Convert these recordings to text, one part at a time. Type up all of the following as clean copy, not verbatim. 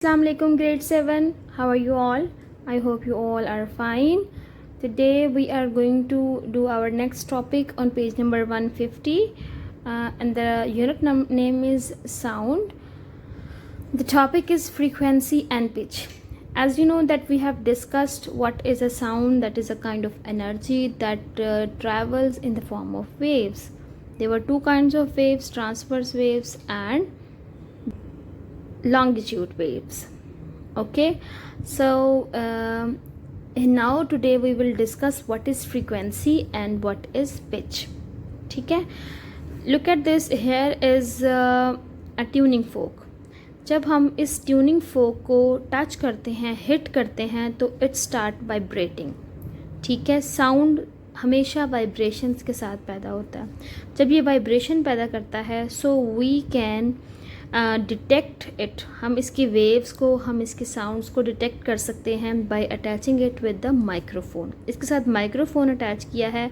Assalamu alaikum grade 7. How are you all? I hope you all are fine. Today we are going to do our next topic on page number 150 and the unit name is sound. The topic is frequency and pitch. As you know that we have discussed what is a sound, that is a kind of energy that travels in the form of waves. There were two kinds of waves, transverse waves and longitude waves. Okay, so now today we will discuss what is frequency and what is pitch. ठीक है, look at this. Here is a tuning fork. जब हम इस tuning फोक को touch करते हैं, hit करते हैं, तो इट स्टार्ट वाइब्रेटिंग. ठीक है, साउंड हमेशा वाइब्रेशंस के साथ पैदा होता है. जब ये वाइब्रेशन पैदा करता है so we can detect it. हम इसकी वेव्स को, हम इसके साउंड्स को डिटेक्ट कर सकते हैं bye attaching it with the microphone. इसके साथ माइक्रोफोन अटैच किया है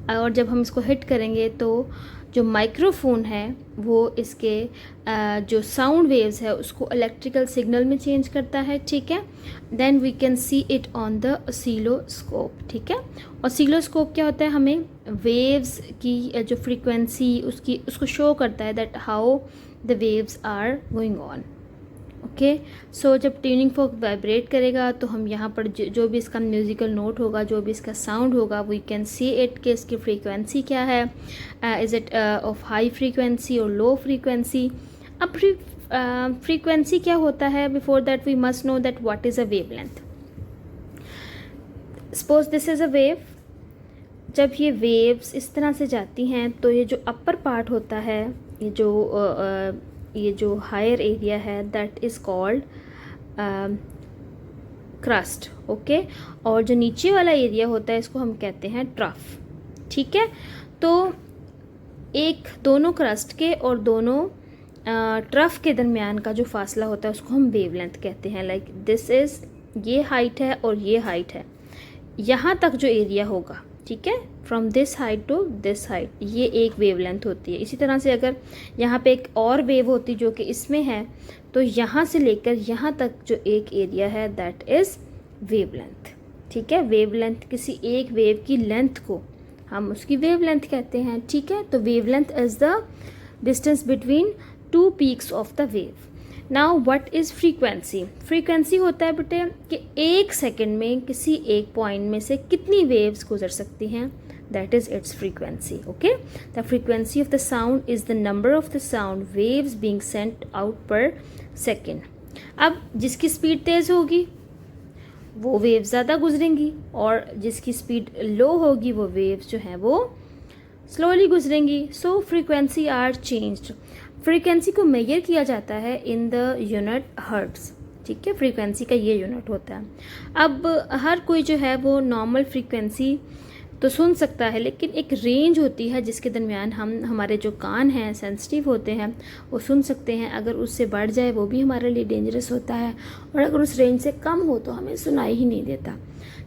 और जब हम इसको हिट करेंगे तो जो माइक्रोफोन है वो इसके जो साउंड वेव्स है उसको इलेक्ट्रिकल सिग्नल में चेंज करता है. ठीक है, then we can see it on the oscilloscope. ठीक है, ऑसिलोस्कोप क्या होता है, हमें वेव्स की जो फ्रीक्वेंसी उसको शो करता है that how the waves are going on. Okay, so जब ट्यूनिंग फोक वाइब्रेट करेगा तो हम यहाँ पर जो भी इसका म्यूज़िकल नोट होगा, जो भी इसका साउंड होगा, वी कैन सी इट कि इसकी फ्रीक्वेंसी क्या है, is it of high frequency और लो फ्रीक्वेंसी. अब फ्रीक्वेंसी क्या होता है, before that we must know that what is a wave length. Suppose this is a wave. जब ये वेव्स इस तरह से जाती हैं तो ये जो अपर पार्ट होता है, ये जो हायर एरिया है, that is called crust. Okay, और जो नीचे वाला एरिया होता है इसको हम कहते हैं ट्रफ. ठीक है, तो एक दोनों क्रस्ट के और दोनों ट्रफ के दरमियान का जो फासला होता है उसको हम वेवलेंथ कहते हैं. लाइक दिस इज़, ये हाइट है और ये हाइट है, यहाँ तक जो एरिया होगा, ठीक है, from this height to this height, ये एक वेवलेंथ होती है. इसी तरह से अगर यहाँ पे एक और वेव होती जो कि इसमें है तो यहाँ से लेकर यहाँ तक जो एक एरिया है दैट इज़ वेवलेंथ. ठीक है, वेवलेंथ किसी एक वेव की लेंथ को हम उसकी वेवलेंथ कहते हैं. ठीक है, तो wavelength is the distance between two peaks of the wave. Now what is frequency. Frequency होता है बेटे कि एक सेकेंड में किसी एक पॉइंट में से कितनी वेव्स गुजर सकती हैं, that is it's frequency. Okay, the frequency of the sound is the number of the sound waves being sent out पर सेकेंड. अब जिसकी स्पीड तेज़ होगी वो वेव्स ज़्यादा गुजरेंगी और जिसकी स्पीड लो होगी वो वेव्स जो हैं वो स्लोली गुजरेंगी. So frequency are changed. Frequency को मेजर किया जाता है इन द यूनिट हर्ट्ज़. ठीक है, फ्रीक्वेंसी का ये यूनिट होता है. अब हर कोई जो है वो नॉर्मल फ्रीक्वेंसी तो सुन सकता है, लेकिन एक रेंज होती है जिसके दरमियान हमारे जो कान हैं सेंसिटिव होते हैं वो सुन सकते हैं. अगर उससे बढ़ जाए वो भी हमारे लिए डेंजरस होता है, और अगर उस रेंज से कम हो तो हमें सुनाई ही नहीं देता.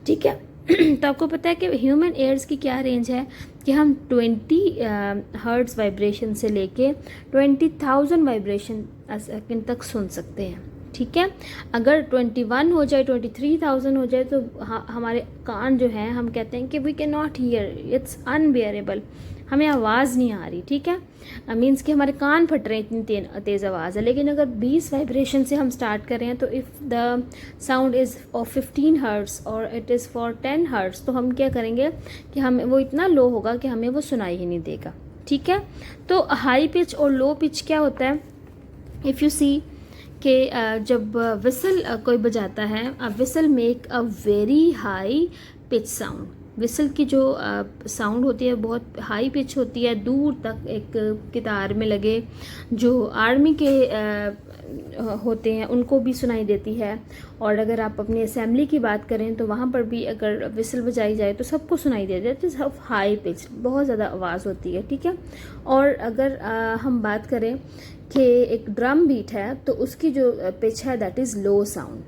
ठीक है, तो आपको पता है कि ह्यूमन एयर्स की क्या रेंज है कि हम 20 हर्ट्ज़ वाइब्रेशन से लेके 20,000 वाइब्रेशन सेकंड तक सुन सकते हैं. ठीक है, अगर 21 हो जाए, 23,000 हो जाए तो हमारे कान जो हैं हम कहते हैं कि we can not hear, it's unbearable, हमें आवाज़ नहीं आ रही. ठीक है, मीन्स कि हमारे कान फट रहे हैं, इतनी तेज़ आवाज़ है. लेकिन अगर 20 वाइब्रेशन से हम स्टार्ट कर रहे हैं तो if the sound is of 15 hertz और इट इज़ फॉर 10 हर्ट्ज़, तो हम क्या करेंगे कि हमें वो इतना लो होगा कि हमें वो सुनाई ही नहीं देगा. ठीक है, तो हाई पिच और लो पिच क्या होता है, इफ़ यू सी कि जब विसल कोई बजाता है, whistle make a very high pitch sound. Whistle की जो साउंड होती है बहुत हाई पिच होती है, दूर तक एक कितार में लगे. जो आर्मी के होते हैं उनको भी सुनाई देती है, और अगर आप अपनी असेंबली की बात करें तो वहाँ पर भी अगर विसल बजाई जाए तो सबको सुनाई देती है. तो सब हाई पिच, बहुत ज़्यादा आवाज़ होती है. ठीक है, और अगर हम बात करें कि एक ड्रम बीट है तो उसकी जो पिच है दैट इज़ लो साउंड.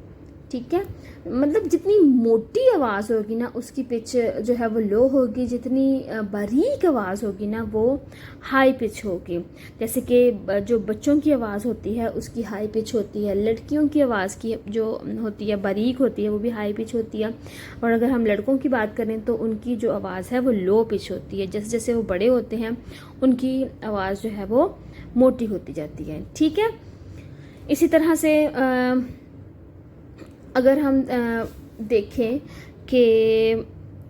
ठीक है, मतलब जितनी मोटी आवाज़ होगी ना उसकी पिच जो है वो लो होगी, जितनी बारीक आवाज़ होगी ना वो हाई पिच होगी। जैसे कि जो बच्चों की आवाज़ होती है उसकी हाई पिच होती है, लड़कियों की आवाज़ की जो होती है बारीक होती है वो भी हाई पिच होती है। और अगर हम लड़कों की बात करें तो उनकी जो आवाज़ है वो लो पिच होती है। जैसे जैसे वो बड़े होते हैं उनकी आवाज़ जो है वो मोटी होती जाती है। ठीक है, इसी तरह से अगर हम देखें कि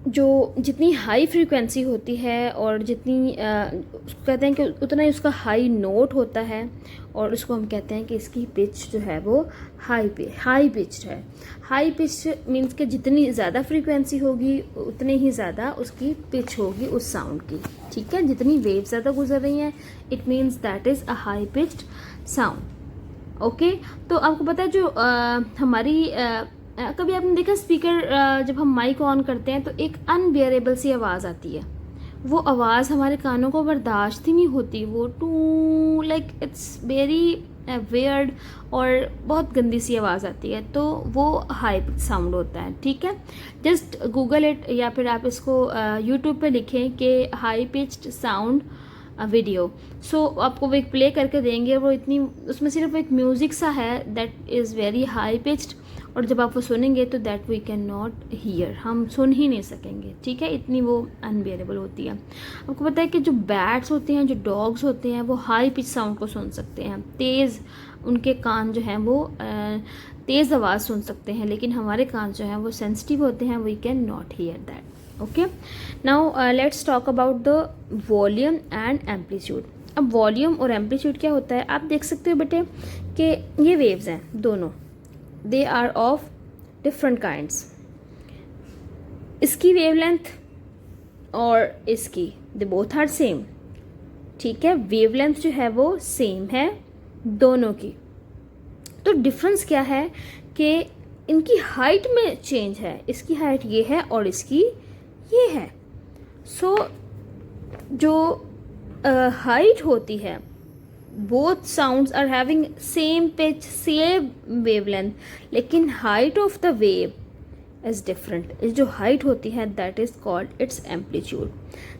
जो जितनी हाई फ्रीक्वेंसी होती है और जितनी कहते हैं कि उतना ही उसका हाई नोट होता है, और उसको हम कहते हैं कि इसकी पिच जो है वो हाई पिच है। हाई पिच मीन्स कि जितनी ज़्यादा फ्रीक्वेंसी होगी उतनी ही ज़्यादा उसकी पिच होगी उस साउंड की। ठीक है, जितनी वेव ज़्यादा गुजर रही हैं it means that is a high pitched sound. Okay, तो आपको पता है जो हमारी कभी आपने देखा स्पीकर जब हम माइक ऑन करते हैं तो एक अनबियरेबल सी आवाज़ आती है। वो आवाज़ हमारे कानों को बर्दाश्त ही नहीं होती, वो to like it's very weird और बहुत गंदी सी आवाज़ आती है, तो वो हाई पिच साउंड होता है। ठीक है, जस्ट गूगल इट या फिर आप इसको यूट्यूब पे लिखें कि हाई पिच्ड साउंड वीडियो। सो आपको वो एक प्ले करके देंगे, वो इतनी उसमें सिर्फ एक म्यूज़िक सा है that is very high pitched, और जब आप वो सुनेंगे तो that we can not hear, हम सुन ही नहीं सकेंगे। ठीक है, इतनी वो अनबियरेबल होती है। आपको पता है कि जो बैट्स होते हैं, जो डॉग्स होते हैं, वो हाई पिच साउंड को सुन सकते हैं, तेज़ उनके कान जो हैं वो तेज़ आवाज़ सुन सकते हैं, लेकिन हमारे कान जो हैं वो सेंसिटिव होते हैं, we can not hear that. Okay, now let's talk about the volume and amplitude. अब वॉल्यूम और एम्पलीट्यूड क्या होता है, आप देख सकते हो बेटे कि ये वेव्स हैं दोनों, they are of different kinds. इसकी वेवलेंथ और इसकी दे बोथ आर सेम। ठीक है, वेवलेंथ जो है वो सेम है दोनों की, तो डिफरेंस क्या है कि इनकी हाइट में चेंज है, इसकी हाइट ये है और इसकी ये है। सो जो हाइट होती है, both sounds are having same pitch same wavelength, लेकिन height of the wave is different. इस जो हाइट होती है that is called its amplitude.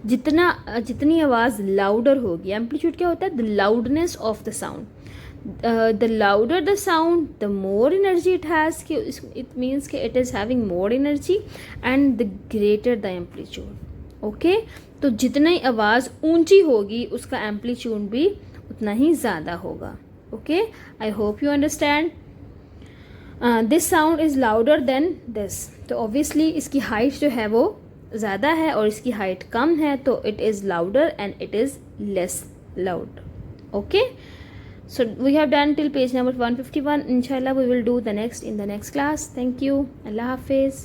जितनी आवाज़ लाउडर होगी, एम्पलीट्यूड क्या होता है, the loudness of the sound, the louder the sound the more energy it has, it means कि it is having more energy and the greater the amplitude। Okay, तो जितनी आवाज़ ऊंची होगी उसका एम्पलीट्यूड भी उतना ही ज़्यादा होगा। Okay, I hope you understand. This sound is louder than this, तो ऑब्वियसली इसकी हाइट जो है वो ज़्यादा है और इसकी हाइट कम है, तो it is louder and it is less loud. Okay, so we have done till page number 151. Inshallah we will do the next in the next class. Thank you. Allah Hafiz.